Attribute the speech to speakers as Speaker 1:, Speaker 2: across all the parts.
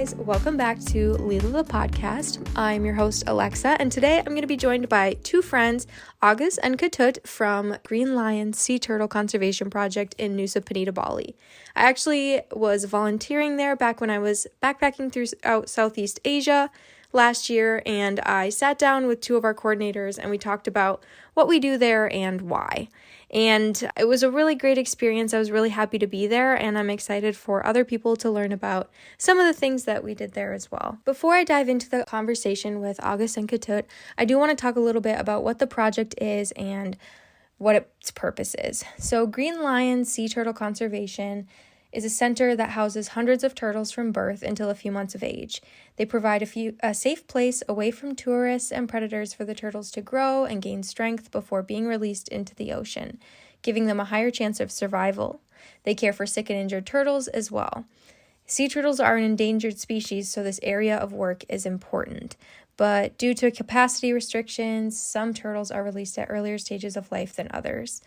Speaker 1: guys, welcome back to Lila the Podcast. I'm your host, Alexa, and today I'm going to be joined by two friends, Agus and Ketut from Green Lion Sea Turtle Conservation Project in Nusa Penida, Bali. I actually was volunteering there back when I was backpacking throughout Southeast Asia last year, and I sat down with two of our coordinators and we talked about what we do there and why. And it was a really great experience. I was really happy to be there, and I'm excited for other people to learn about some of the things that we did there as well. Before I dive into the conversation with Agus and Ketut, I do want to talk a little bit about what the project is and what its purpose is. So Green Lion Sea Turtle Conservation is a center that houses hundreds of turtles from birth until a few months of age. They provide a safe place away from tourists and predators for the turtles to grow and gain strength before being released into the ocean, giving them a higher chance of survival. They care for sick and injured turtles as well. Sea turtles are an endangered species, so this area of work is important. But due to capacity restrictions, some turtles are released at earlier stages of life than others.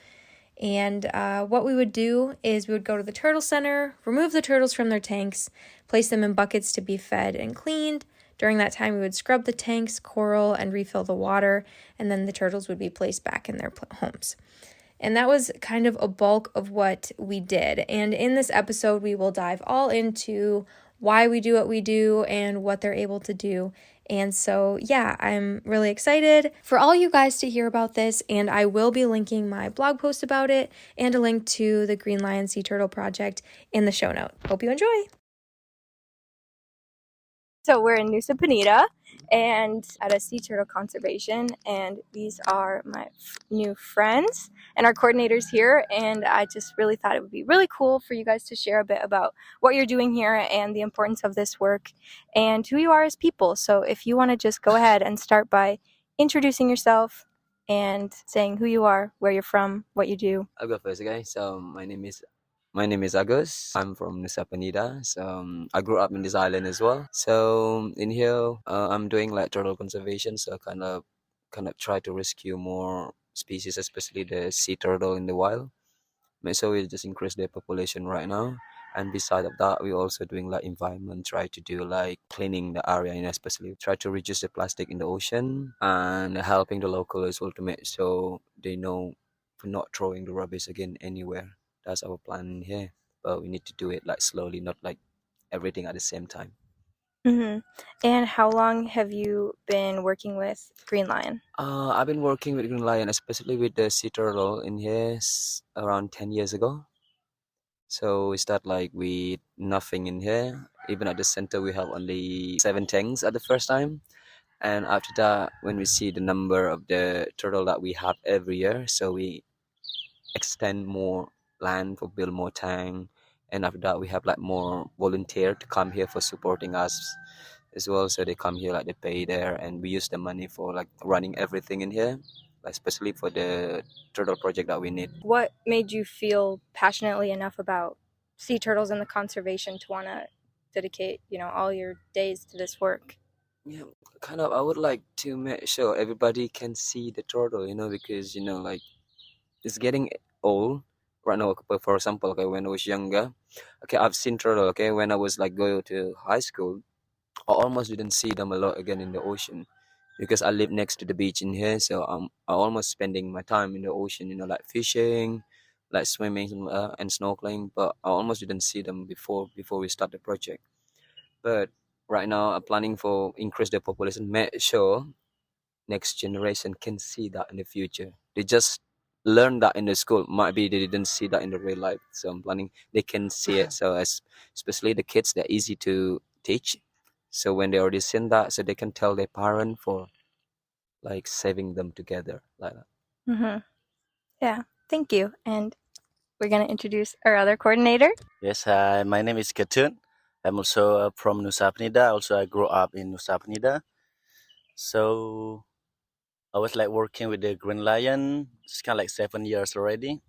Speaker 1: And what we would do is we would go to the turtle center, remove the turtles from their tanks, place them in buckets to be fed and cleaned. During that time, we would scrub the tanks, coral, and refill the water, and then the turtles would be placed back in their homes. And that was kind of a bulk of what we did. And in this episode, we will dive all into why we do what we do and what they're able to do. And so, yeah, I'm really excited for all you guys to hear about this, and I will be linking my blog post about it and a link to the Green Lion Sea Turtle Project in the show note. Hope you enjoy. So we're in Nusa Penida and at a sea turtle conservation, and these are my new friends and our coordinators here, and I just really thought it would be really cool for you guys to share a bit about what you're doing here and the importance of this work and who you are as people. So if you want to just go ahead and start by introducing yourself and saying who you are, where you're from, what you do.
Speaker 2: I'll go first, okay? So my name is Agus. I'm from Nusa Penida. So I grew up in this island as well. So in here, I'm doing like turtle conservation. So kind of try to rescue more species, especially the sea turtle in the wild. So we just increase their population right now. And beside of that, we're also doing like environment, try to do like cleaning the area, and especially try to reduce the plastic in the ocean and helping the local as well to make so they know for not throwing the rubbish again anywhere. That's our plan here, but we need to do it like slowly, not like everything at the same time.
Speaker 1: Mm-hmm. And how long have you been working with Green Lion?
Speaker 2: I've been working with Green Lion, especially with the sea turtle in here around 10 years ago. So we start like with nothing in here. Even at the center, we have only 7 tanks at the first time. And after that, when we see the number of the turtle that we have every year, so we extend more land for build more tank, and after that we have like more volunteer to come here for supporting us as well. So they come here, like they pay there, and we use the money for like running everything in here, like especially for the turtle project that we need.
Speaker 1: What made you feel passionately enough about sea turtles and the conservation to want to dedicate, all your days to this work?
Speaker 2: Yeah, kind of I would like to make sure everybody can see the turtle, because like it's getting old right now. For example, okay, when I was younger, okay, I've seen turtle, okay, when I was like going to high school, I almost didn't see them a lot again in the ocean because I live next to the beach in here. So I almost spending my time in the ocean, like fishing, like swimming and snorkeling, but I almost didn't see them before we start the project. But right now I'm planning for increase the population, make sure next generation can see that in the future. They just learn that in the school. Might be they didn't see that in the real life. So I'm planning they can see it. So especially the kids, they're easy to teach. So when they already seen that, so they can tell their parent for like saving them together like that.
Speaker 1: Mm-hmm. Yeah, thank you. And we're going to introduce our other coordinator.
Speaker 3: Yes, my name is Ketut. I'm also from Nusa Penida. Also, I grew up in Nusa Penida. So I was like working with the Green Lion. It's kind of like 7 years already.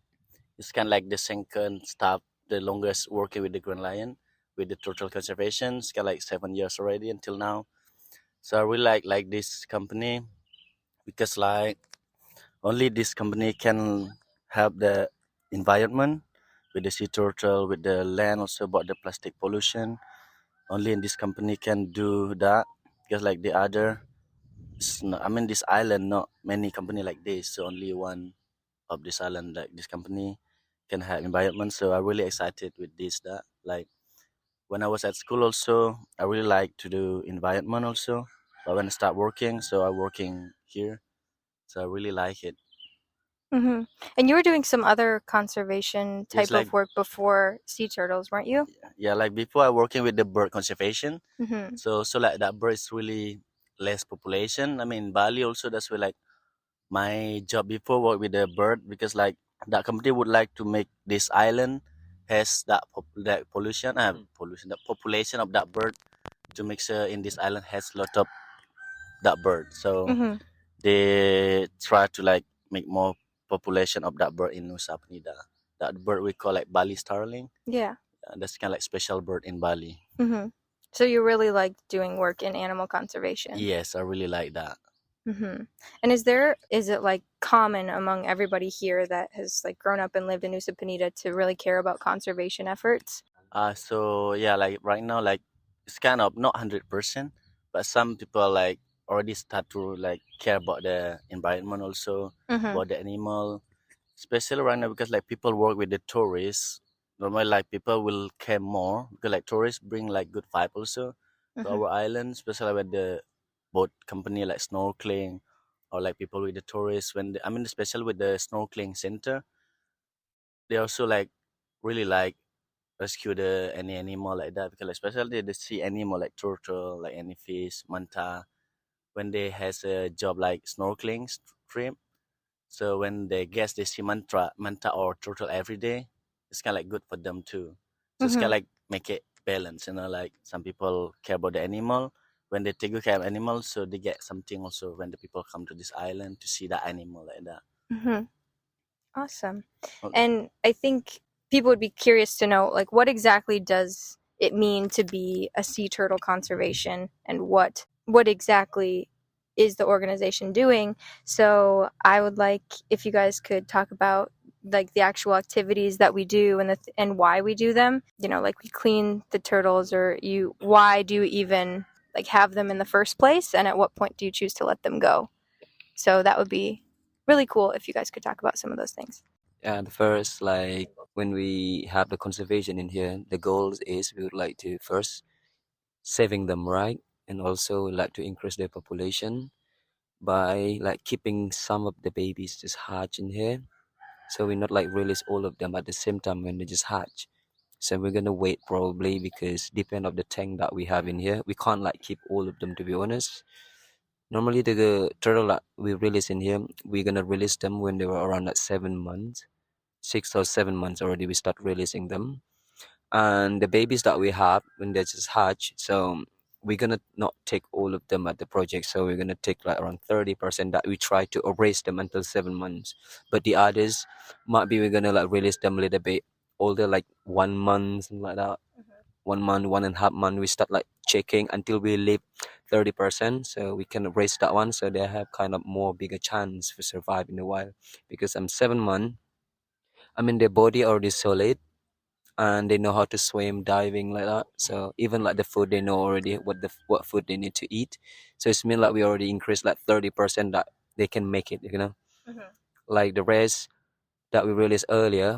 Speaker 3: It's kind of like the second staff, the longest working with the Green Lion with the turtle conservation. It's kind of like 7 years already until now. So I really like this company because like only this company can help the environment with the sea turtle, with the land, also about the plastic pollution. only in this company can do that, because like the other, this island, not many company like this. So only one of this island, like this company, can have environment. So I'm really excited with this. That like when I was at school also, I really like to do environment also. But when I start working, so I'm working here, so I really like it.
Speaker 1: Mm-hmm. And you were doing some other conservation
Speaker 3: Yes,
Speaker 1: type
Speaker 3: like
Speaker 1: of work before sea turtles, weren't you?
Speaker 3: yeah, like before I working with the bird conservation.
Speaker 1: Mm-hmm.
Speaker 3: So like that bird is really less population. I mean Bali also, that's where like my job before work with the bird, because like that company would like to make this island has that pollution, pollution, the population of that bird, to make sure in this island has lot of that bird. So
Speaker 1: Mm-hmm.
Speaker 3: they try to like make more population of that bird in Nusa Penida. That bird we call like Bali starling.
Speaker 1: Yeah.
Speaker 3: That's kind of like special bird in Bali.
Speaker 1: Mm-hmm. So you really like doing work in animal conservation?
Speaker 3: Yes, I really like that.
Speaker 1: Mm-hmm. And is it like common among everybody here that has like grown up and lived in Nusa Penida to really care about conservation efforts?
Speaker 3: So yeah, like right now, like it's kind of not 100%, but some people like already start to like care about the environment also,
Speaker 1: Mm-hmm.
Speaker 3: about the animal, especially right now because like people work with the tourists. Normally, like people will care more because like tourists bring like good vibe also to
Speaker 1: Mm-hmm.
Speaker 3: our island, especially with the boat company like snorkeling, or like people with the tourists especially with the snorkeling center, they also like really like rescue the any animal like that, because especially the sea animal like turtle, like any fish, manta, when they has a job like snorkeling trip. So when they guess they see manta or turtle every day, it's kind of like good for them too. So it's kind
Speaker 1: Mm-hmm.
Speaker 3: of like make it balance, like some people care about the animal. When they take good care of animals, so they get something also when the people come to this island to see the animal like that.
Speaker 1: Mm-hmm. Awesome.
Speaker 3: Oh,
Speaker 1: And I think people would be curious to know, like, what exactly does it mean to be a sea turtle conservation, and what exactly is the organization doing? So I would like if you guys could talk about like the actual activities that we do and why we do them. You know, like we clean the turtles, or why do you even like have them in the first place, and at what point do you choose to let them go? So that would be really cool if you guys could talk about some of those things.
Speaker 2: Yeah, the first, like when we have the conservation in here, the goal is we would like to first saving them, right? And also we like to increase their population by like keeping some of the babies just hatch in here. So we not like release all of them at the same time when they just hatch. So we're gonna wait probably because depend of the tank that we have in here. We can't like keep all of them, to be honest. Normally the turtle that we release in here, we're gonna release them when they were around like 7 months. 6 or 7 months already we start releasing them. And the babies that we have when they just hatch, so we're gonna not take all of them at the project, so we're gonna take like around 30% that we try to erase them until 7 months, but the others might be we're gonna like release them a little bit older, like 1 month, something like that. 1 month, 1.5 month, we start like checking until we leave 30%, so we can erase that one, so they have kind of more bigger chance to survive in the wild. Because I'm 7 months, I mean their body already solid, and they know how to swim, diving like that. So even like the food, they know already what food they need to eat. So it's mean like we already increased like 30% that they can make it.
Speaker 1: Mm-hmm.
Speaker 2: Like the rest that we released earlier,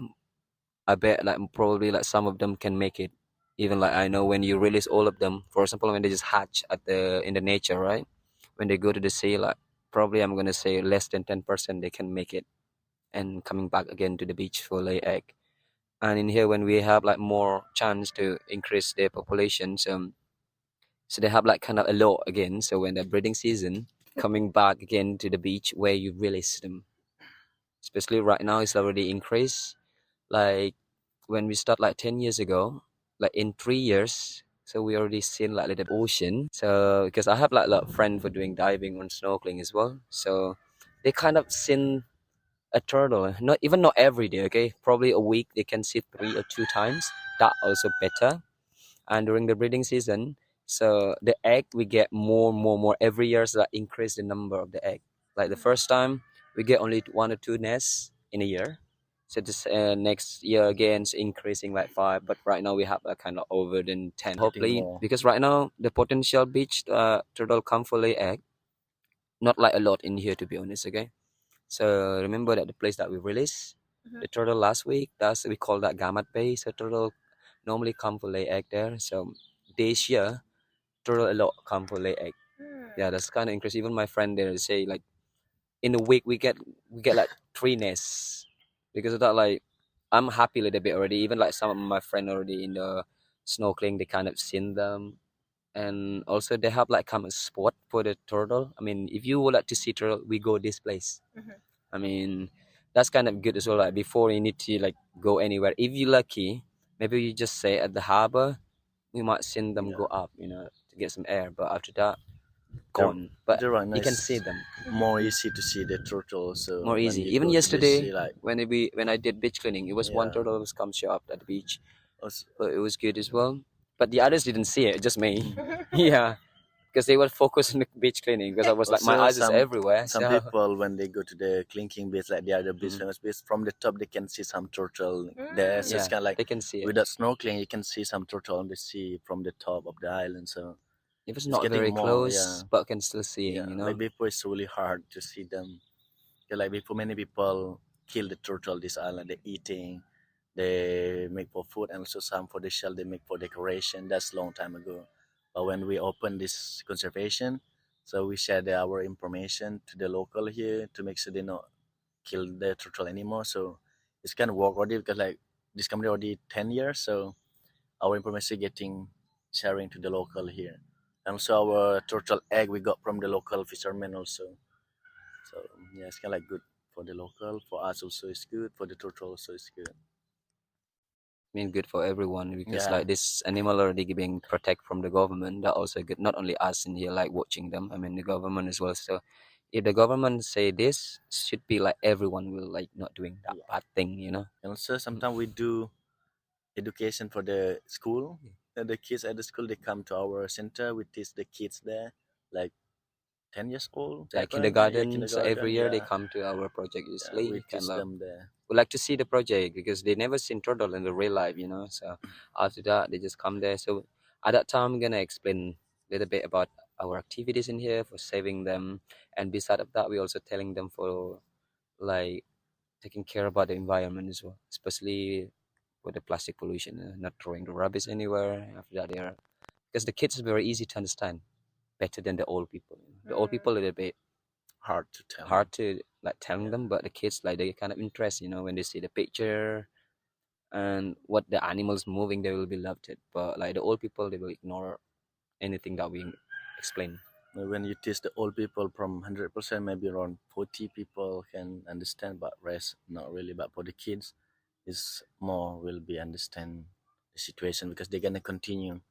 Speaker 2: I bet like probably like some of them can make it. Even like I know when you release all of them, for example, when they just hatch in the nature, right? When they go to the sea, like probably I'm gonna say less than 10% they can make it and coming back again to the beach for lay egg. And in here when we have like more chance to increase their populations, so they have like kind of a lot again, so when the breeding season coming back again to the beach where you release them, especially right now it's already increased. Like when we start like 10 years ago, like in 3 years, so we already seen like the ocean. So because I have like a lot of friends for doing diving and snorkeling as well, so they kind of seen a turtle, not every day, okay, probably a week they can see 3 or 2 times. That also better. And during the breeding season, so the egg we get more every year, so that increase the number of the egg. Like the first time we get only 1 or 2 nests in a year, So this next year again it's increasing like 5, but right now we have a kind of over than 10. Hopefully,
Speaker 3: more.
Speaker 2: because right now the potential beach turtle come for lay egg, not like a lot in here to be honest. Okay, so remember that the place that we released the turtle last week, that's we call that Gamat Bay. So turtle normally come for lay egg there. So this year turtle a lot come for lay egg. Yeah, that's kind of increasing. Even my friend there say like in a week we get like 3 nests because of that. Like I'm happy a little bit already. Even like some of my friend already in the snorkeling, they kind of seen them, and also they have like come a spot for the turtle. I mean, if you would like to see turtle, we go this place. I mean, that's kind of good as well. Like before you need to like go anywhere. If you're lucky, maybe you just say at the harbor, we might send them go up, to get some air. But after that, gone. But
Speaker 3: They're right
Speaker 2: you can
Speaker 3: nice.
Speaker 2: see them
Speaker 3: More easy to see the turtle. So
Speaker 2: more
Speaker 3: when
Speaker 2: easy.
Speaker 3: you
Speaker 2: Even
Speaker 3: go to the
Speaker 2: yesterday,
Speaker 3: sea, like
Speaker 2: when I did beach cleaning, it was one
Speaker 3: Yeah.
Speaker 2: turtle was come show up at the beach,
Speaker 3: also,
Speaker 2: but it was good as well. But the others didn't see it, just me. Yeah, because they were focused on the beach cleaning. Because I was like, my
Speaker 3: also
Speaker 2: eyes is everywhere.
Speaker 3: some
Speaker 2: So
Speaker 3: people when they go to the clinking beach, like the other beach,
Speaker 2: Mhm.
Speaker 3: famous beach, from the top they can see some turtle there. So it's
Speaker 2: yeah,
Speaker 3: kind of like
Speaker 2: they can see it.
Speaker 3: without snorkeling, you can see some turtle on the sea from the top of the island. So
Speaker 2: If it's
Speaker 3: it's
Speaker 2: not
Speaker 3: getting
Speaker 2: very
Speaker 3: more,
Speaker 2: close,
Speaker 3: yeah,
Speaker 2: but can still see
Speaker 3: yeah.
Speaker 2: it.
Speaker 3: Like before, it's really hard to see them. Yeah, like before, many people kill the turtle this island. They eating, they make for food, and also some for the shell. They make for decoration. That's long time ago. But when we open this conservation, so we share our information to the local here to make sure they not kill the turtle anymore. So it's kind of work already because like this company already 10 years. So our information getting sharing to the local here. And also our turtle egg we got from the local fishermen also. So yeah, it's kind of like good for the local. For us also it's good. For the turtle also it's good.
Speaker 2: Mean good for everyone because
Speaker 3: Yeah.
Speaker 2: like this animal already being protected from the government. That also good. Not only us in here like watching them. I mean the government as well. So if the government say this, should be like everyone will like not doing that bad thing.
Speaker 3: And also sometimes we do education for the school. And the kids at the school they come to our center. We teach the kids there, like 10 years old.
Speaker 2: Like
Speaker 3: Correct? Yeah,
Speaker 2: kindergarten. So
Speaker 3: kindergarten.
Speaker 2: every year they
Speaker 3: Yeah,
Speaker 2: come to our project
Speaker 3: yeah.
Speaker 2: usually.
Speaker 3: We
Speaker 2: Kind
Speaker 3: teach
Speaker 2: of
Speaker 3: them there.
Speaker 2: would like to see the project because they never seen turtle in the real life. So after that they just come there. So at that time I'm gonna explain a little bit about our activities in here for saving them, and beside of that we also telling them for like taking care about the environment as well, especially with the plastic pollution, not throwing the rubbish anywhere. After that, they are because the kids is very easy to understand, better than the old people. The old people a little bit
Speaker 3: Hard to tell.
Speaker 2: hard to like telling them, but the kids like they kind of interest, when they see the picture and what the animals moving, they will be loved it. But like the old people, they will ignore anything that we explain.
Speaker 3: When you teach the old people from 100%, maybe around 40 people can understand, but rest not really. But for the kids, is more will be understand the situation because they're gonna continue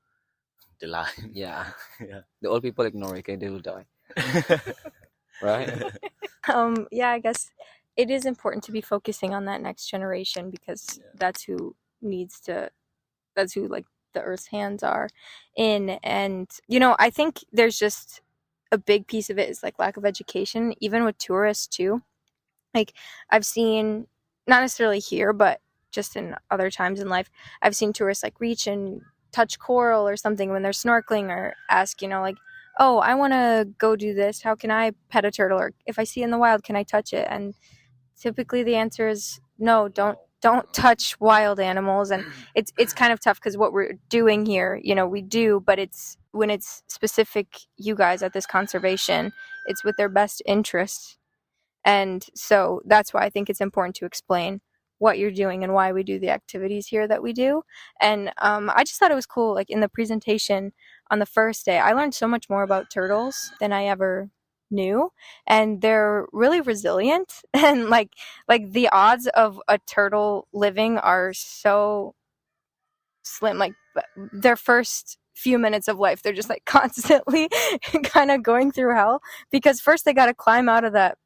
Speaker 3: the line.
Speaker 2: Yeah,
Speaker 3: Yeah.
Speaker 2: the old people ignore it, okay, they will die, right?
Speaker 1: Yeah, I guess it is important to be focusing on that next generation because that's who like the earth's hands are in. And I think there's just a big piece of it is like lack of education, even with tourists too. Like I've seen, not necessarily here, but just in other times in life, I've seen tourists like reach and touch coral or something when they're snorkeling, or ask, like, oh, I want to go do this. How can I pet a turtle? Or if I see it in the wild, can I touch it? And typically the answer is no, don't touch wild animals. And it's kind of tough because what we're doing here, we do, but it's when it's specific you guys at this conservation, it's with their best interests. And so that's why I think it's important to explain what you're doing and why we do the activities here that we do. And I just thought it was cool. Like in the presentation on the first day, I learned so much more about turtles than I ever knew, and they're really resilient. And like the odds of a turtle living are so slim. Like their first few minutes of life, they're just like constantly kind of going through hell because first they got to climb out of that.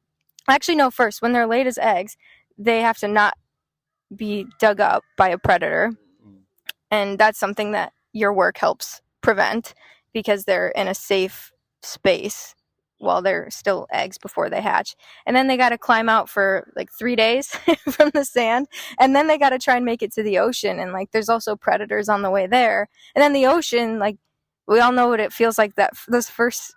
Speaker 1: Actually, no, first, when they're laid as eggs, they have to not be dug up by a predator. And that's something that your work helps prevent because they're in a safe space while they're still eggs before they hatch. And then they got to climb out for like 3 days from the sand. And then they got to try and make it to the ocean. And like there's also predators on the way there. And then the ocean, like we all know what it feels like, that those first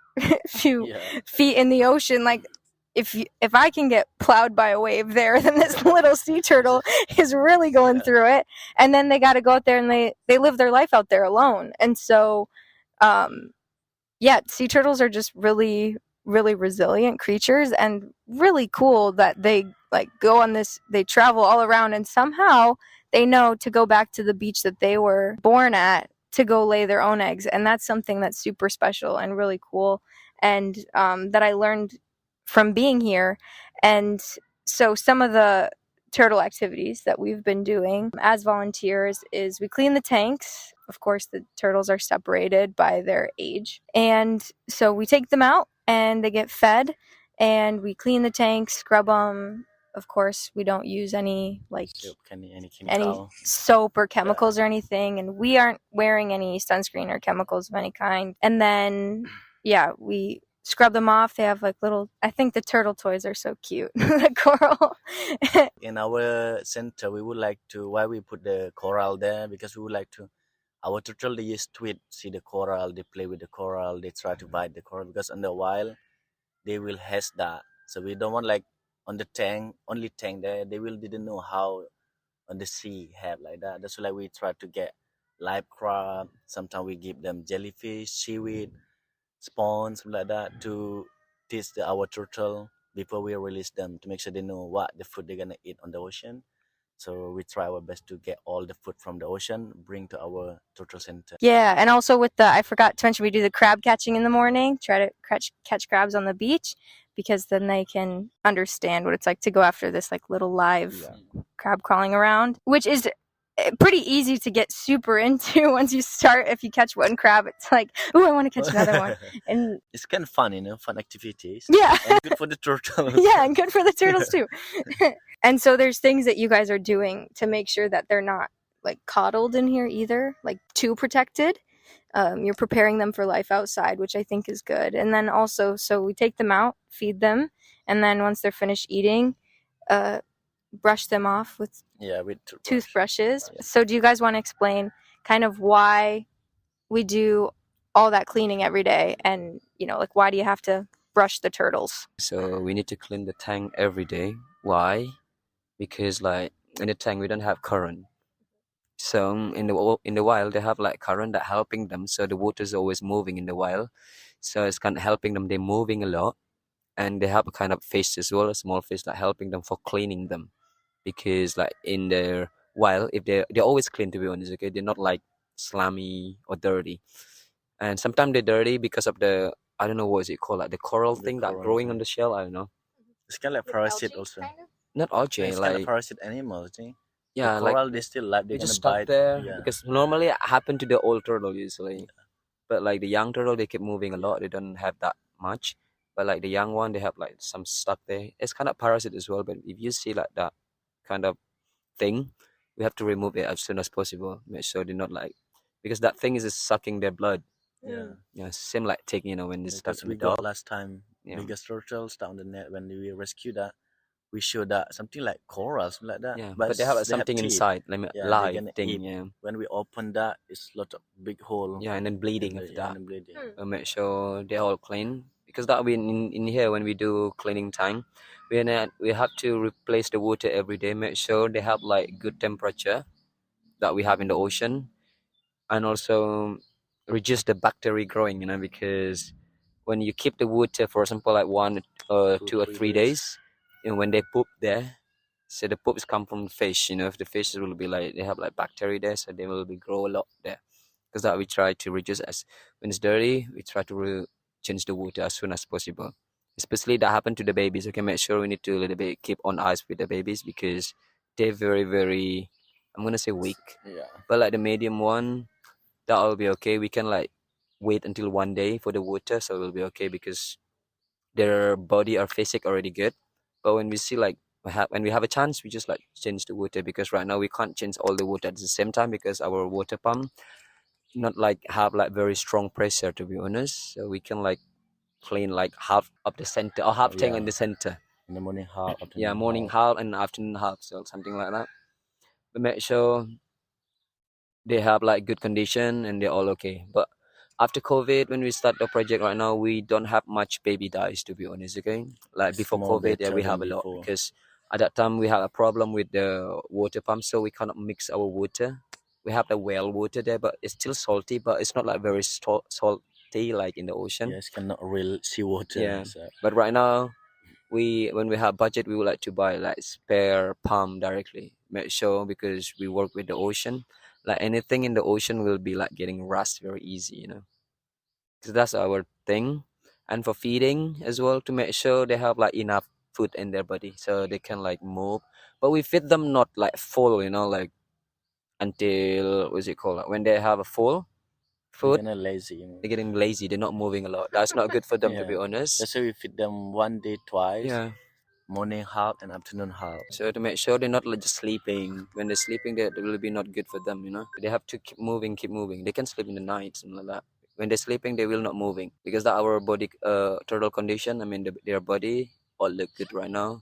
Speaker 1: few feet in the ocean. Like if I can get plowed by a wave there, then this little sea turtle is really going through it. And then they got to go out there and they live their life out there alone. And so, sea turtles are just really, really resilient creatures, and really cool that they like go on this, they travel all around, and somehow they know to go back to the beach that they were born at to go lay their own eggs. And that's something that's super special and really cool, and that I learned from being here. And so some of the turtle activities that we've been doing as volunteers is we clean the tanks. Of course, the turtles are separated by their age. And so we take them out and they get fed, and we clean the tanks, scrub them. Of course, we don't use any like any soap or chemicals or anything. And we aren't wearing any sunscreen or chemicals of any kind. And then, we scrub them off. They have like little, I think the turtle toys are so cute. The coral.
Speaker 3: In our center, we would like to, why we put the coral there, because we would like to, our turtle, they just tweet, see the coral, they play with the coral, they try to bite the coral, because in the wild, they will hatch that. So we don't want like on the tank, only tank there, they didn't know how on the sea have like that. That's why we try to get live crab. Sometimes we give them jellyfish, seaweed, spawns, something like that, to teach our turtle before we release them, to make sure they know what the food they're gonna eat on the ocean. So we try our best to get all the food from the ocean, bring to our turtle center.
Speaker 1: Yeah, and also with I forgot to mention, we do the crab catching in the morning, try to catch crabs on the beach, because then they can understand what it's like to go after this like little live crab crawling around, which is pretty easy to get super into once you start. If you catch one crab, it's like, oh, I want to catch another one. And
Speaker 3: it's kind of fun, fun activities.
Speaker 1: Yeah.
Speaker 3: And good for the turtles.
Speaker 1: Yeah, and good for the turtles too. And so there's things that you guys are doing to make sure that they're not like coddled in here either, like too protected. You're preparing them for life outside, which I think is good. And then also, so we take them out, feed them, and then once they're finished eating, brush them off with toothbrushes. So do you guys want to explain kind of why we do all that cleaning every day, and like why do you have to brush the turtles?
Speaker 2: So we need to clean the tank every day. Why? Because like in the tank we don't have current. So in the wild they have like current that helping them, so the water is always moving in the wild, so it's kind of helping them. They're moving a lot, and they have a kind of fish as well, a small fish that helping them for cleaning them. Because like in the wild, if they're always clean, to be honest, okay, they're not like slimy or dirty. And sometimes they're dirty because of the, I don't know what is it called, like the coral thing that growing on the shell. I don't know.
Speaker 3: It's kind of like parasite also.
Speaker 2: Not algae,
Speaker 3: it's
Speaker 2: like
Speaker 3: kind of parasite animals, I think.
Speaker 2: Yeah,
Speaker 3: the coral,
Speaker 2: like
Speaker 3: they still like, they're
Speaker 2: just
Speaker 3: gonna
Speaker 2: stop
Speaker 3: bite
Speaker 2: there because normally it happen to the old turtle usually, but like the young turtle they keep moving a lot. They don't have that much, but like the young one they have like some stuck there. It's kind of parasite as well, but if you see like that kind of thing, we have to remove it as soon as possible. Make sure they're not like, because that thing is just sucking their blood. Same like taking, when it's stuck in the dog.
Speaker 3: Last time biggest turtles down the net, when we rescued that, we showed that something like coral, something like that.
Speaker 2: Yeah, but they have like something inside, like live thing. Yeah.
Speaker 3: When we open that, it's a lot of big hole.
Speaker 2: Yeah, and then bleeding after that.
Speaker 3: And bleeding.
Speaker 2: Make sure they're all clean, because that we in here when we do cleaning time, we have to replace the water every day. Make sure they have like good temperature that we have in the ocean, and also reduce the bacteria growing. Because when you keep the water, for example, like 1 or 2 or 3 days, and when they poop there, so the poops come from fish. If the fish will be like, they have like bacteria there, so they will be grow a lot there. Because that we try to reduce, as when it's dirty, we try to change the water as soon as possible. Especially that happen to the babies. Okay, make sure we need to a little bit keep on eyes with the babies, because they're very, very, I'm gonna say weak.
Speaker 3: Yeah.
Speaker 2: But like the medium one, that will be okay. We can like wait until 1 day for the water, so it will be okay, because their body or physique already good. But when we see like when we have a chance, we just like change the water, because right now we can't change all the water at the same time, because our water pump not like have like very strong pressure, to be honest. So we can like clean like half of the center or half tank in the center.
Speaker 3: In the morning half, afternoon
Speaker 2: Yeah, morning half and afternoon half, so something like that. We make sure they have like good condition and they're all okay. But after COVID, when we start the project right now, we don't have much baby dies, to be honest. Okay, like
Speaker 3: It's
Speaker 2: before
Speaker 3: more
Speaker 2: COVID, yeah, we
Speaker 3: better
Speaker 2: have a
Speaker 3: than
Speaker 2: lot
Speaker 3: before.
Speaker 2: because at that time we had a problem with the water pump, so we cannot mix our water. We have the well water there, but it's still salty, but it's not like very salty like in the ocean.
Speaker 3: Yes, cannot real seawater.
Speaker 2: Yeah,
Speaker 3: So
Speaker 2: but right now when we have budget, we would like to buy like spare pump directly. Make sure because we work with the ocean, like anything in the ocean will be like getting rust very easy, you know. So that's our thing. And for feeding as well, to make sure they have like enough food in their body so they can like move. But we feed them not like full, you know, like until what's it called? Like, when they have a full
Speaker 3: they're
Speaker 2: food,
Speaker 3: gonna lazy, you know.
Speaker 2: they're getting lazy. They're not moving a lot. That's not good for them, to be
Speaker 3: Yeah.
Speaker 2: honest.
Speaker 3: That's why we feed them one day twice,
Speaker 2: Yeah.
Speaker 3: morning half and afternoon half.
Speaker 2: So to make sure they're not like just sleeping. When they're sleeping, they will be not good for them. You know, they have to keep moving, keep moving. They can sleep in the night, something like that. When they're sleeping, they will not moving because that our body turtle condition. I mean, their body all look good right now.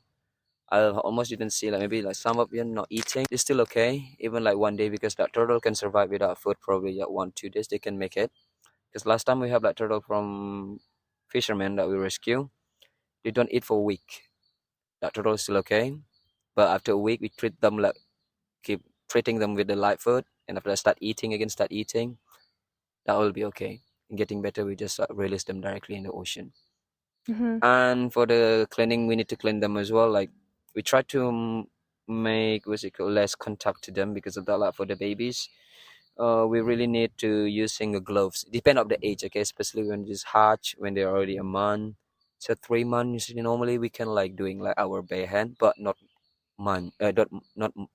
Speaker 2: I almost didn't see like maybe like some of them not eating. It's still okay, even like one day because that turtle can survive without food. Probably like 1 2 days they can make it. Because last time we have that turtle from fishermen that we rescue, they don't eat for a week. That turtle is still okay, but after a week we treat them like keep treating them with the light food, and after I start eating again, start eating, that will be okay. And getting better, we just release them directly in the ocean.
Speaker 1: Mm-hmm.
Speaker 2: And for the cleaning, we need to clean them as well. Like we try to make what's it called, less contact to them because of that. Like for the babies, we really need to using the gloves. Depend of the age, okay, especially when just hatch, when they're already a month. So 3 months normally we can like doing like our bare hand, but not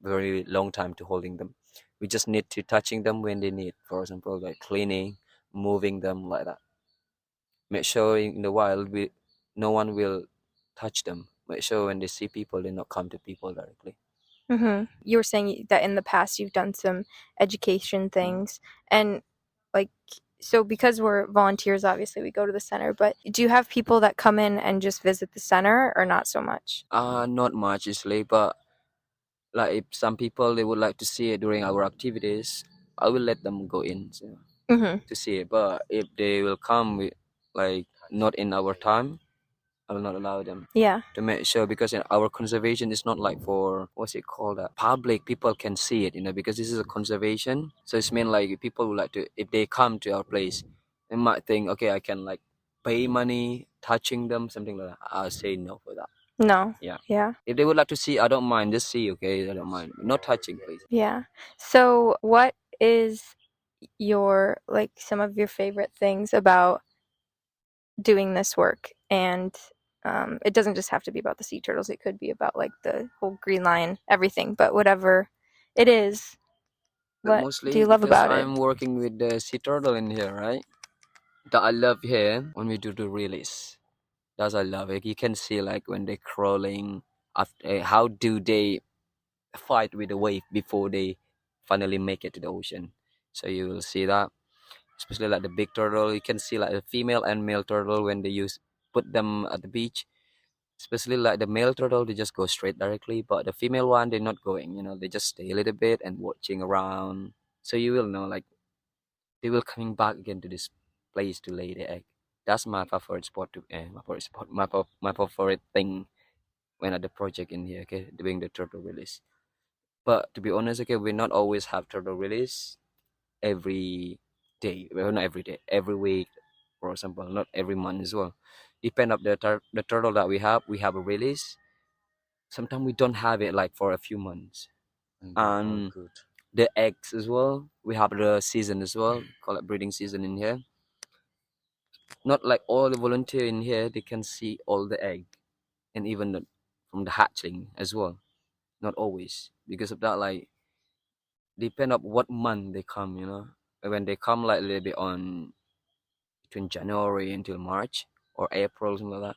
Speaker 2: very long time to holding them. We just need to touching them when they need, for example, like cleaning, moving them like that. Make sure in the wild no one will touch them. Make sure when they see people, they not come to people directly.
Speaker 1: Mm-hmm. You were saying that in the past you've done some education things, and like, so because we're volunteers, obviously we go to the center, but do you have people that come in and just visit the center or not so much?
Speaker 2: Not much usually, but like if some people they would like to see it during our activities, I will let them go in, so,
Speaker 1: Mm-hmm.
Speaker 2: to see it. But if they will come with like not in our time, I will not allow them.
Speaker 1: Yeah.
Speaker 2: To make sure because our conservation is not like for what's it called public people can see it, you know, because this is a conservation, so it's mean like people would like to, if they come to our place, they might think okay I can like pay money touching them, something like that. I'll say no for that.
Speaker 1: No.
Speaker 2: Yeah.
Speaker 1: Yeah.
Speaker 2: If they would like to see, I don't mind, just see, okay, I don't mind, not touching please.
Speaker 1: Yeah. So what is your, like, some of your favorite things about doing this work? And it doesn't just have to be about the sea turtles, it could be about like the whole green lion, everything, but whatever it is,
Speaker 2: But
Speaker 1: what
Speaker 2: mostly
Speaker 1: do you love
Speaker 2: because
Speaker 1: about it?
Speaker 2: I'm working with the sea turtle in here, right, that I love here when we do the release. That's I love it. You can see like when they're crawling after how do they fight with the wave before they finally make it to the ocean. So you will see that, especially like the big turtle. You can see like the female and male turtle when they use put them at the beach. Especially like the male turtle, they just go straight directly, but the female one they're not going. You know, they just stay a little bit and watching around. So you will know like they will coming back again to this place to lay the egg. That's my favorite spot to my favorite spot, my favorite thing when at the project in here, okay, doing the turtle release. But to be honest, okay, we not always have turtle release every day. Well, not every day, every week, for example, not every month as well. Depend of the turtle that we have. We have a release. Sometimes we don't have it like for a few months. And
Speaker 3: Good.
Speaker 2: the eggs as well. We have the season as well. Call it breeding season in here. Not like all the volunteer in here. They can see all the egg and even from the hatchling as well. Not always because of that. Like depend on what month they come, you know. When they come like a little bit on between January until March or April, something like that,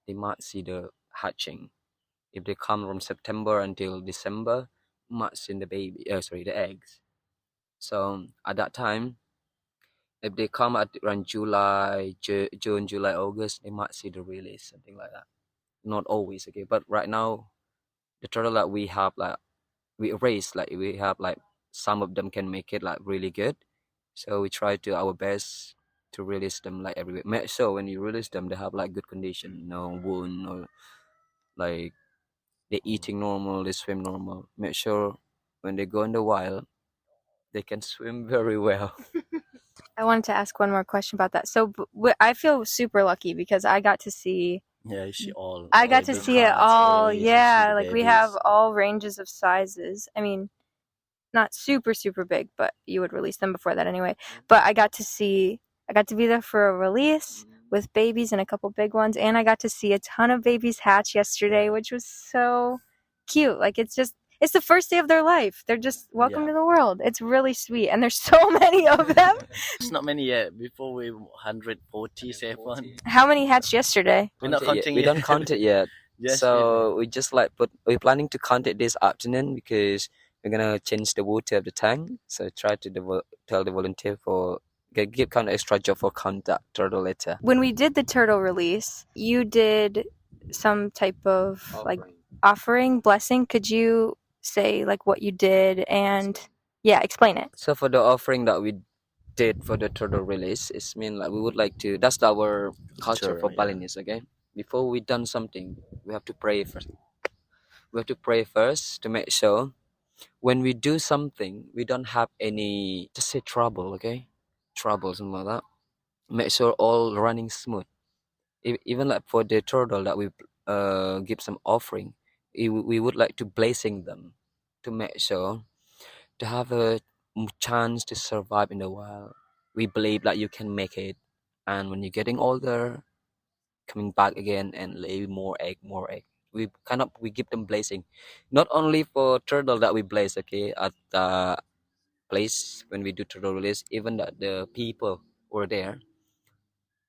Speaker 2: they might see the hatching. If they come from September until December, you might see the baby. The eggs. So at that time, if they come at around June, July, August, they might see the release, something like that. Not always, okay. But right now, the turtle that we have, like we raise, like we have like some of them can make it like really good. So we try to our best to release them like every week. Make sure when you release them, they have like good condition, no wound or like they're eating normal, they swim normal. Make sure when they go in the wild, they can swim very well.
Speaker 1: I wanted to ask one more question about that. So I feel super lucky because I got to see.
Speaker 3: Yeah, you see all.
Speaker 1: I
Speaker 3: all
Speaker 1: got
Speaker 3: the
Speaker 1: to
Speaker 3: big
Speaker 1: see it
Speaker 3: hearts,
Speaker 1: all.
Speaker 3: release, you see
Speaker 1: Yeah,
Speaker 3: the
Speaker 1: like we have
Speaker 3: babies.
Speaker 1: all ranges of sizes. I mean, not super super big, but you would release them before that anyway. But I got to be there for a release with babies and a couple big ones, and I got to see a ton of babies hatch yesterday, which was so cute. Like it's the first day of their life. They're just welcome
Speaker 3: Yeah.
Speaker 1: to the world. It's really sweet, and there's so many of them.
Speaker 3: It's not many yet. Before we 147.
Speaker 1: How many hatched yesterday?
Speaker 3: We're not
Speaker 2: Count it yet.
Speaker 3: counting
Speaker 2: We
Speaker 3: yet.
Speaker 2: don't count it yet.
Speaker 3: Just
Speaker 2: So we just like we're planning to count it this afternoon because we're gonna change the water of the tank. So try to tell the volunteer for give kind of extra job for count that turtle later.
Speaker 1: When we did the turtle release, you did some type of like offering, blessing. Could you say like what you did and yeah, explain it?
Speaker 2: So for the offering that we did for the turtle release, it's mean like we would like to. That's our culture for
Speaker 3: yeah.
Speaker 2: Balinese. Okay, before we done something, we have to pray first. We have to pray first to make sure when we do something, we don't have any just say trouble. Okay, trouble something like that. Make sure all running smooth. Even like for the turtle that we give some offering, we would like to blessing them to make sure to have a chance to survive in the wild. We believe that you can make it, and when you're getting older, coming back again and lay more egg, more egg. We give them blessing, not only for turtle that we bless, okay, at the place when we do turtle release, even that the people who are there,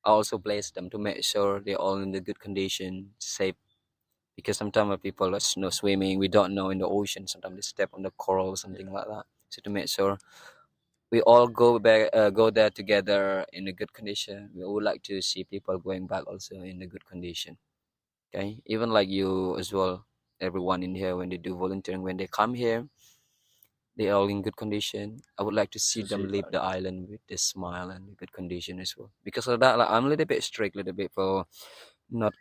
Speaker 2: I also bless them to make sure they're all in the good condition, safe. Because sometimes people are snow swimming, we don't know in the ocean. Sometimes they step on the coral or something like that. So to make sure we all go back, go there together in a good condition. We would like to see people going back also in a good condition. Okay, even like you as well. Everyone in here when they do volunteering, when they come here, they are all in good condition. I would like to see them leave the island with a smile and a good condition as well. Because of that, like, I'm a little bit strict, a little bit for not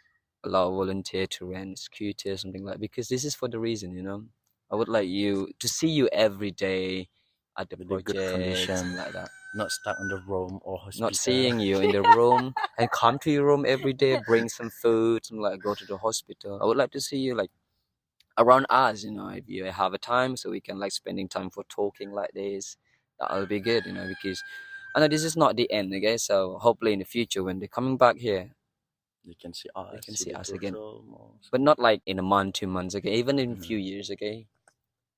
Speaker 2: allow volunteer to rent scooter something like because this is for the reason, you know. I would like you to see you every day at the
Speaker 3: With a good
Speaker 2: project,
Speaker 3: condition,
Speaker 2: something like that.
Speaker 3: not stuck in the room or hospital.
Speaker 2: Not seeing you in the room and come to your room every day, bring some food, something like go to the hospital. I would like to see you like around us, you know, if you have a time so we can like spending time for talking like this. That'll be good, you know, because I know this is not the end, okay? So hopefully in the future when they're coming back here,
Speaker 3: You can see us.
Speaker 2: they can
Speaker 3: see
Speaker 2: see
Speaker 3: the
Speaker 2: us again.
Speaker 3: turtle more.
Speaker 2: But not like in a month, 2 months, okay? Even in a few years, okay?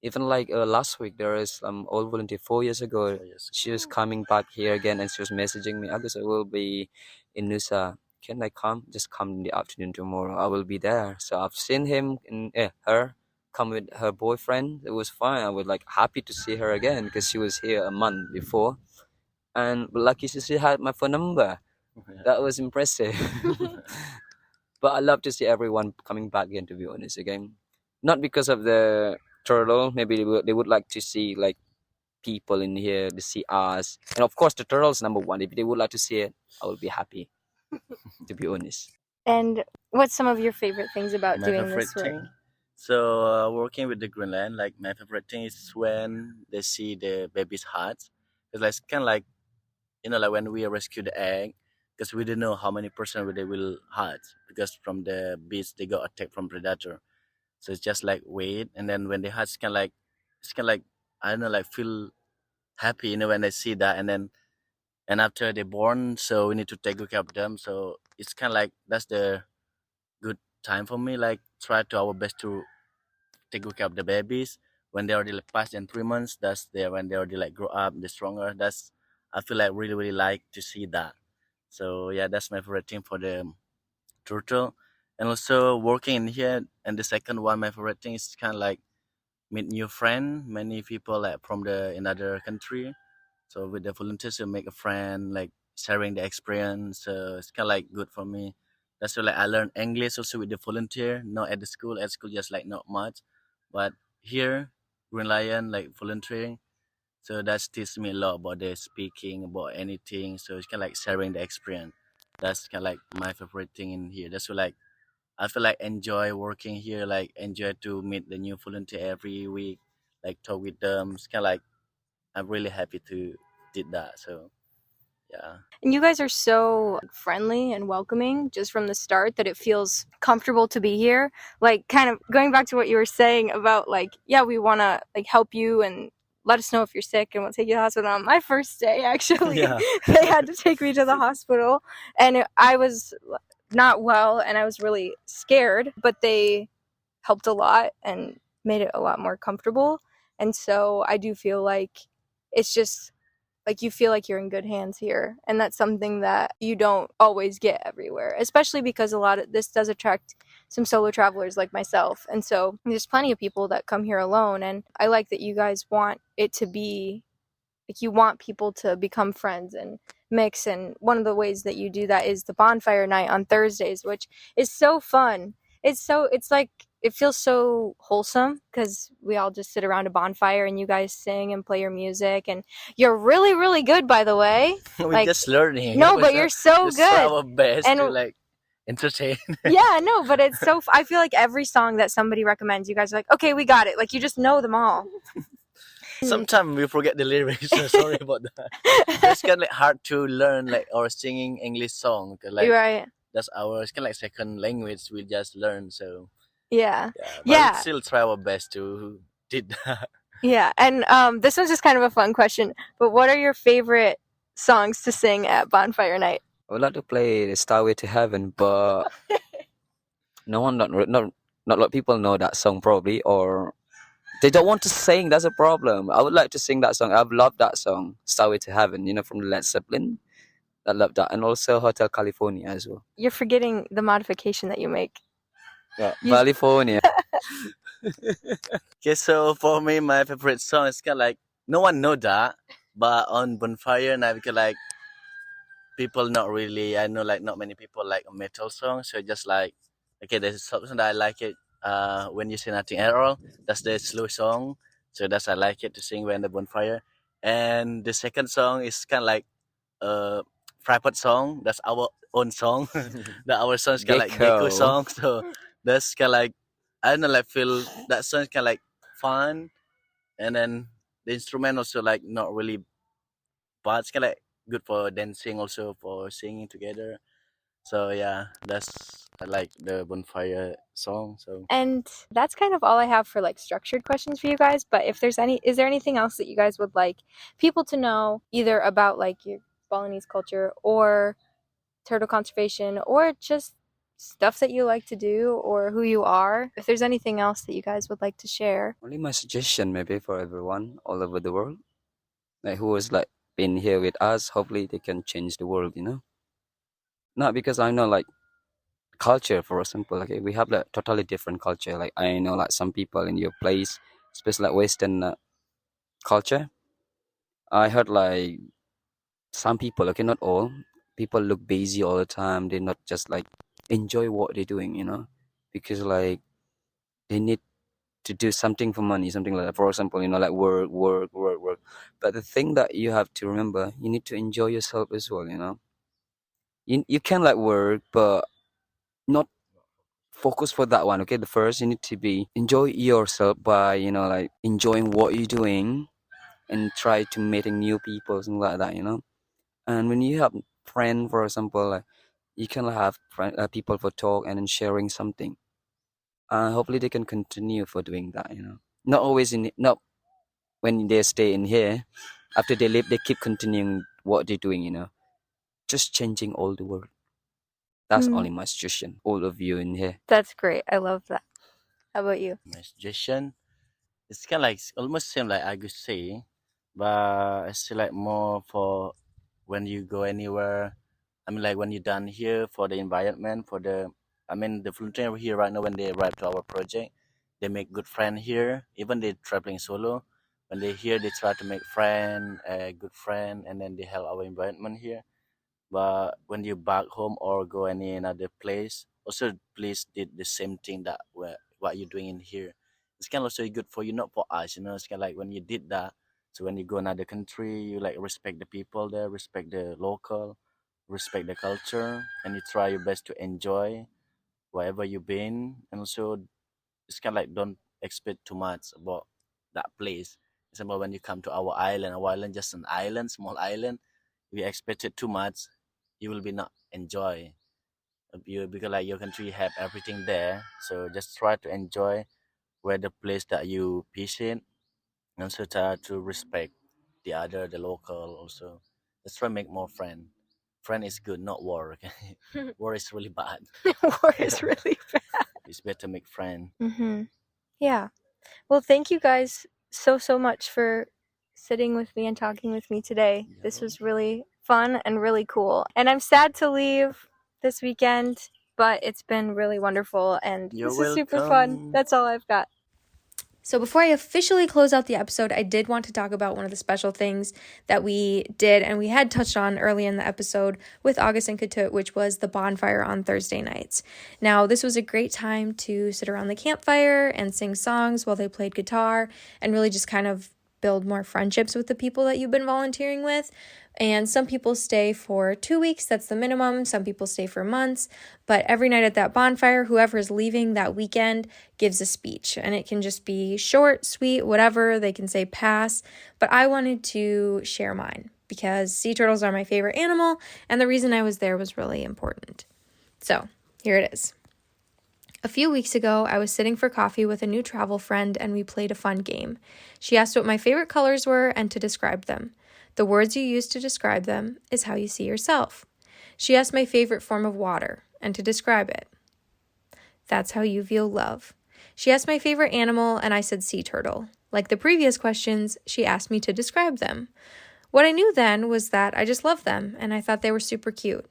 Speaker 2: Even like last week, there is old volunteer 4 years ago.
Speaker 3: 4 years.
Speaker 2: She was coming back here again, and she was messaging me. Agus, I will be in Nusa. Can I come? Just come in the afternoon tomorrow. I will be there. So I've seen him and her come with her boyfriend. It was fine. I was like happy to see her again because she was here a month before, and lucky she had my phone number. That was impressive. But I love to see everyone coming back again. To be honest, again, not because of the turtle. Maybe they would like to see like people in here to see us, and of course the turtles number one. If they would like to see it, I will be happy. To be honest.
Speaker 1: And what's some of your favorite things about
Speaker 3: My
Speaker 1: doing
Speaker 3: favorite
Speaker 1: this work?
Speaker 3: thing. So working with the Greenland, like my favorite thing is when they see the baby's hearts. It's like kind of like like when we rescue the egg, because we don't know how many percent they will hatch because from the bees they got attacked from predator. So it's just like wait, and then when they hatch, it's kind of like I don't know, like feel happy, when they see that, and after they're born, so we need to take good care of them. So it's kind of like that's the good time for me. Like try to our best to take good care of the babies when they already like past than 3 months. That's there when they already like grow up, they're stronger. That's I feel like really really like to see that. So yeah, that's my favorite thing for the turtle, and also working in here. And the second one, my favorite thing is kind of like meet new friend, many people like from the another country. So with the volunteers, you make a friend, like sharing the experience. It's kind of like good for me. That's why like I learned English also with the volunteer. Not at the school. At school, just like not much, but here, Green Lion, like volunteering. So that's teach me a lot about the speaking, about anything. So it's kind of like sharing the experience. That's kind of like my favorite thing in here. That's why like I feel like enjoy working here. Like enjoy to meet the new volunteer every week. Like talk with them. It's kind of like I'm really happy to did that. So yeah.
Speaker 1: And you guys are so friendly and welcoming just from the start that it feels comfortable to be here. Like, kind of going back to what you were saying about, like, yeah, we want to like help you and let us know if you're sick and we'll take you to the hospital. On my first day, actually,
Speaker 3: Yeah.
Speaker 1: they had to take me to the hospital, and I was not well and I was really scared, but they helped a lot and made it a lot more comfortable. And so I do feel like it's just like you feel like you're in good hands here, and that's something that you don't always get everywhere, especially because a lot of this does attract some solo travelers like myself, and so there's plenty of people that come here alone. And I like that you guys want it to be like you want people to become friends and mix, and one of the ways that you do that is the bonfire night on Thursdays, which is so fun. It's like it feels so wholesome because we all just sit around a bonfire and you guys sing and play your music, and you're really really good, by the way.
Speaker 3: We're
Speaker 1: Like,
Speaker 3: just learning.
Speaker 1: no,
Speaker 3: We're
Speaker 1: but you're so
Speaker 3: just try
Speaker 1: good.
Speaker 3: our best
Speaker 1: And
Speaker 3: to like entertain.
Speaker 1: yeah, no, but it's so I feel like every song that somebody recommends, you guys are like, okay, we got it. Like, you just know them all.
Speaker 3: Sometimes we forget the lyrics. So sorry about that. It's kind of like hard to learn like or singing English song. 'Cause, like
Speaker 1: You're right.
Speaker 3: that's our it's kind of like second language. We just learn. So
Speaker 1: Yeah.
Speaker 3: yeah, but
Speaker 1: Yeah.
Speaker 3: we still try our best to did that.
Speaker 1: Yeah, and this one's just kind of a fun question, but what are your favorite songs to sing at bonfire night?
Speaker 2: I would like to play the Starway to Heaven, but no one, not a lot of people know that song probably, or they don't want to sing. That's a problem. I would like to sing that song. I've loved that song, Starway to Heaven, from the Led Zeppelin. I love that. And also Hotel California as well.
Speaker 1: You're forgetting the modification that you make.
Speaker 2: Yeah,
Speaker 1: You-
Speaker 2: California.
Speaker 3: Okay, so for me, my favorite song is kind of like no one know that, but on bonfire night because like people not really. I know like not many people like a metal song, so just like okay, there's a song that I like it. When you say nothing at all, that's the slow song, so that's I like it to sing when the bonfire. And the second song is kind of like a private song. That's our own song. That our song is kind of like
Speaker 2: Gecko.
Speaker 3: Gecko song, so that's kind of like I don't know, like feel that song is kind of like fun, and then the instrument also like not really, but it's kind of like good for dancing also for singing together. So yeah, that's I like the bonfire song. So
Speaker 1: And that's kind of all I have for like structured questions for you guys, but if there's is there anything else that you guys would like people to know, either about like your Balinese culture or turtle conservation, or just stuff that you like to do or who you are? If there's anything else that you guys would like to share.
Speaker 2: Only my suggestion maybe for everyone all over the world, like who has like been here with us. Hopefully they can change the world. Not because I know like culture, for example. Like we have like totally different culture. Like I know like some people in your place, especially like Western culture. I heard like some people, okay, not all people look busy all the time. They're not just like enjoy what they're doing, because like they need to do something for money, something like that. For example, like work, work, work, work. But the thing that you have to remember, you need to enjoy yourself as well. You can like work, but not focus for that one. Okay, the first you need to be enjoy yourself by like enjoying what you're doing and try to meeting new people, something like that. And when you have friend, for example, like you can have people for talk and then sharing something. Hopefully they can continue for doing that. Not always not when they stay in here. After they leave, they keep continuing what they're doing. Just changing all the world. That's only my suggestion. All of you in here.
Speaker 1: That's great. I love that. How about you?
Speaker 3: my suggestion, it's kind of like almost same like Agus say, but I still like more for when you go anywhere. I mean, like when you're done here for the environment, for the I mean the volunteer here right now when they arrive to our project, they make good friend here, even they're traveling solo. when they here, they try to make friend, a good friend, and then they help our environment here. But when you back home or go any another place, also please did the same thing that what you're doing in here. It's kind of also good for you, not for us. It's kind of like when you did that. So when you go another country, you like respect the people there, respect the local, respect the culture, and you try your best to enjoy wherever you've been. And also, it's kind of like don't expect too much about that place. It's about when you come to our island just an island, small island. If you expect it too much, you will be not enjoy you, because like your country have everything there. So just try to enjoy where the place that you visit, and also try to respect the local also. Just try make more friend is good, not war. Okay. War is really bad.
Speaker 1: War is really bad.
Speaker 3: It's better make friend.
Speaker 1: Yeah. Well, thank you guys so much for sitting with me and talking with me today. This was really fun and really cool. And I'm sad to leave this weekend, but it's been really wonderful and
Speaker 3: You're
Speaker 1: this is super fun.
Speaker 3: welcome.
Speaker 1: That's all I've got. So before I officially close out the episode, I did want to talk about one of the special things that we did and we had touched on early in the episode with Agus and Ketut, which was the bonfire on Thursday nights. Now, this was a great time to sit around the campfire and sing songs while they played guitar and really just kind of build more friendships with the people that you've been volunteering with. And some people stay for 2 weeks, that's the minimum. Some people stay for months. But every night at that bonfire, whoever is leaving that weekend gives a speech. And it can just be short, sweet, whatever. They can say pass. But I wanted to share mine because sea turtles are my favorite animal. And the reason I was there was really important. So here it is. A few weeks ago, I was sitting for coffee with a new travel friend and we played a fun game. She asked what my favorite colors were and to describe them. The words you use to describe them is how you see yourself. She asked my favorite form of water and to describe it. That's how you feel love. She asked my favorite animal and I said sea turtle. Like the previous questions, she asked me to describe them. What I knew then was that I just loved them and I thought they were super cute.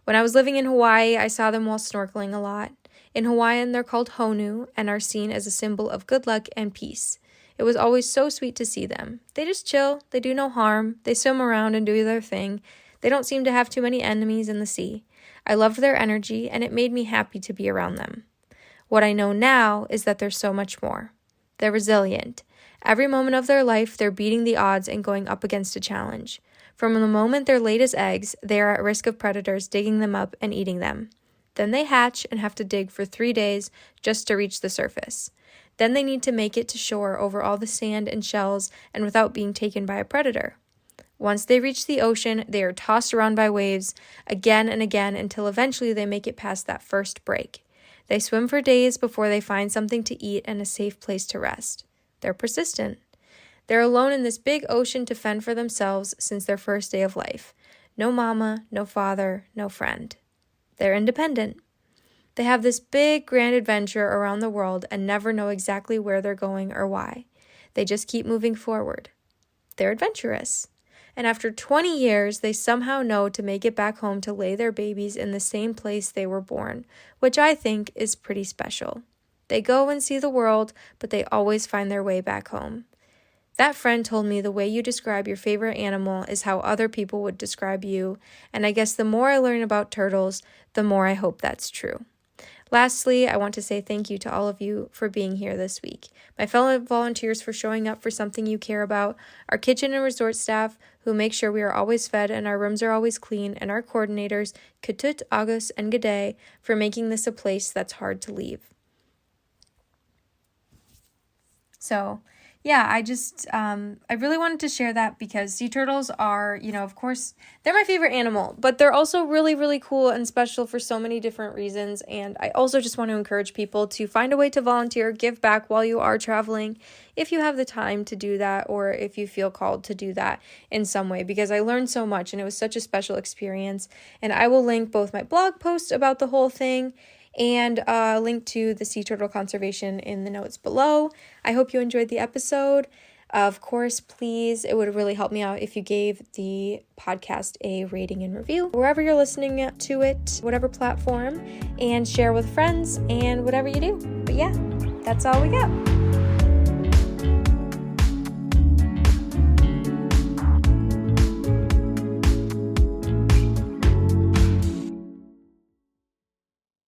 Speaker 1: When I was living in Hawaii, I saw them while snorkeling a lot. In Hawaiian, they're called honu and are seen as a symbol of good luck and peace. It was always so sweet to see them. They just chill, they do no harm, they swim around and do their thing. They don't seem to have too many enemies in the sea. I loved their energy and it made me happy to be around them. What I know now is that there's so much more. They're resilient. Every moment of their life, they're beating the odds and going up against a challenge. From the moment they're laid as eggs, they are at risk of predators digging them up and eating them. Then they hatch and have to dig for 3 days just to reach the surface. Then they need to make it to shore over all the sand and shells and without being taken by a predator. Once they reach the ocean, they are tossed around by waves again and again until eventually they make it past that first break. They swim for days before they find something to eat and a safe place to rest. They're persistent. They're alone in this big ocean to fend for themselves since their first day of life. No mama, no father, no friend. They're independent. They have this big, grand adventure around the world and never know exactly where they're going or why. They just keep moving forward. They're adventurous. And after 20 years, they somehow know to make it back home to lay their babies in the same place they were born, which I think is pretty special. They go and see the world, but they always find their way back home. That friend told me the way you describe your favorite animal is how other people would describe you, and I guess the more I learn about turtles, the more I hope that's true. Lastly, I want to say thank you to all of you for being here this week. My fellow volunteers for showing up for something you care about, our kitchen and resort staff who make sure we are always fed and our rooms are always clean, and our coordinators, Ketut, Agus, and G'day, for making this a place that's hard to leave. So, yeah, I really wanted to share that because sea turtles are, of course, they're my favorite animal, but they're also really, really cool and special for so many different reasons. And I also just want to encourage people to find a way to volunteer, give back while you are traveling, if you have the time to do that, or if you feel called to do that in some way, because I learned so much and it was such a special experience. And I will link both my blog post about the whole thing and a link to the sea turtle conservation in the notes below. I hope you enjoyed the episode. Of course, please, it would really help me out if you gave the podcast a rating and review, wherever you're listening to it, whatever platform, and share with friends and whatever you do. But yeah, that's all we got.